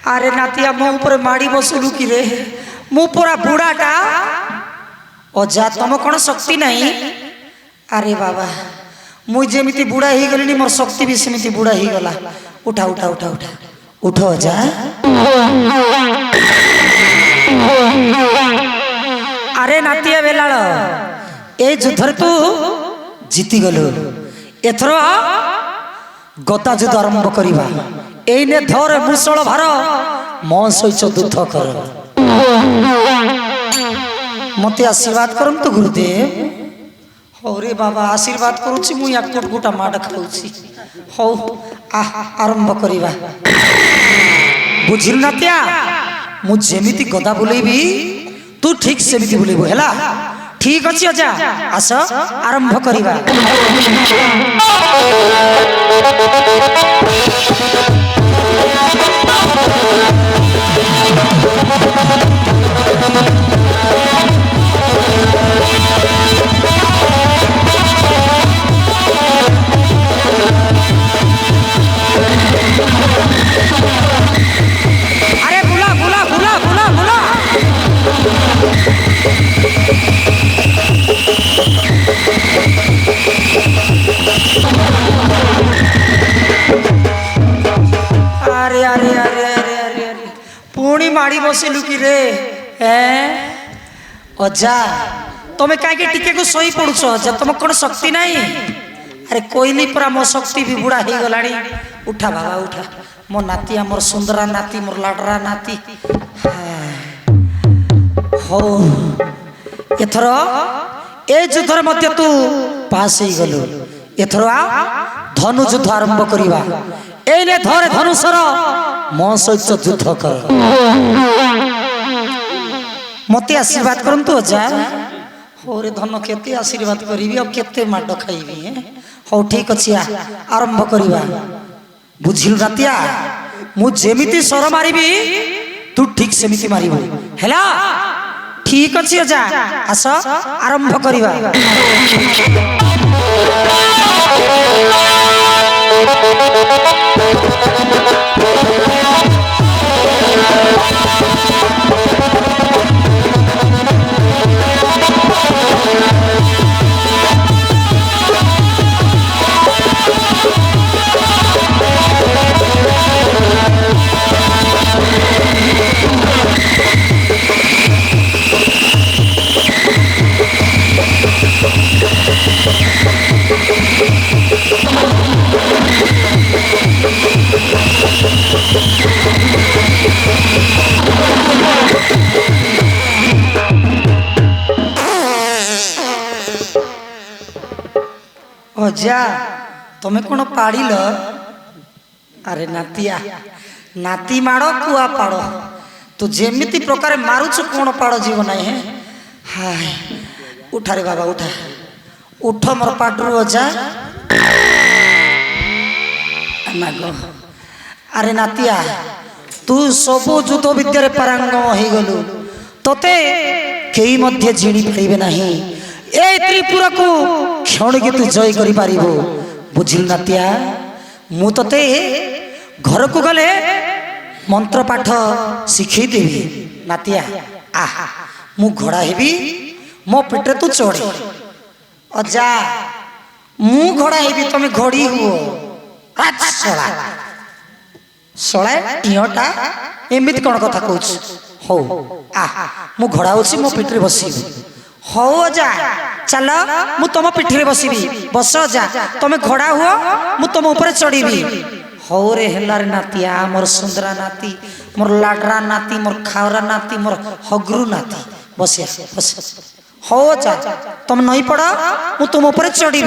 अरे नातिया मो ऊपर माड़ी बसलु कि रे मु पूरा बुढ़ाटा अजा तुम कौन शक्ति नहीं। अरे बाबा मुझे जेमिति बुढ़ा ही गली मोर शक्ति भी सेमिति बुढ़ा ही गला। उठा उठा उठा उठा उठो अजा। अरे नातिया बेलाल ए युद्ध तू जीति गलु एथर गता युद्ध आरंभ करवा एने धर मुसल भार मो सहित युद्ध कर मते आशीर्वाद करंतु गुरुदेव। हो रे बाबा आशीर्वाद करुछि मु या कुटकुटा माड खाउछि। हो आरंभ करवा बुझिल नातिया मु जेमिति गदा बुलेबी तू ठीक सेमिति बुलेबो हैला। ठीक अछि अजा आस आरंभ करवा। अरे बुला बुला बुला बुला बुला अरे अरे अरे अरे अरे अरे पुणी माड़ी बसिलु कि रे अजा तुम्हें कहीं टिके को सही पड़ुछ अजा तुम कौन शक्ति नहीं। अरे कोईली पूरा मो शक्ति भी बुढ़ा हो गला। उठा बाबा उठा मो नाती मोर सुंदरा नाती मोर लाडरा नाती। हो एथर ए युद्ध मध्य तू पास ही गलु एथर धनु युद्ध आरंभ करवा एने धरे धनुषर मो सहित युद्ध कर मते आशीर्वाद करंतु अजा। हो रे धन केते आशीर्वाद करिवि और केते माड खाइबि। हो ठीक अछि आरंभ करवा बुझिल रातिया मु जेमिति स्वर मारिबि तू ठीक सेमिति मारिबो हैला। ठीक अछि अजा आस आरंभ करवा। अजा तुम्हें कौन पाड़िल। अरे नातिया नाती माड़ कुआ पाड़ तू जेमिति प्रकार मारुच कौन पाड़ जीव ना है। हाय उठा रे बाबा उठा उठ मोर पाटरू अजा नागो। अरे नातिया तू सबु युद्ध विद्या पारंगम हो गलु तोते कई मध्य जीणी पाइबे नहीं। ए त्रिपुरा को क्षण के तू जय करि पारिबो बुझिल नातिया। मु तते घर को गले मंत्र पाठ शिखई देबी नातिया। आहा मु घोड़ा हेबी मो पेटे तू चढ़े अजा मु घोड़ा हेबी तमे घोड़ी हुओ। अच्छा सला टियोटा एमिति कौन कथा कहूछ। हो आहा मु घोड़ा होछि मो पेटे बसी। हो अजा चल मु तुम पिठी बसबी बस अजा तुम घोड़ा हुआ मु तुम ऊपर चढ़ी। हो रे हेला रे नातिया मोर सुंदरा नाती मोर लाडरा नाती मोर खावरा नाती मोर हगरू नाती बसिया बस। हो अजा तुम नहीं पड़ मु तुम ऊपर चढ़ी।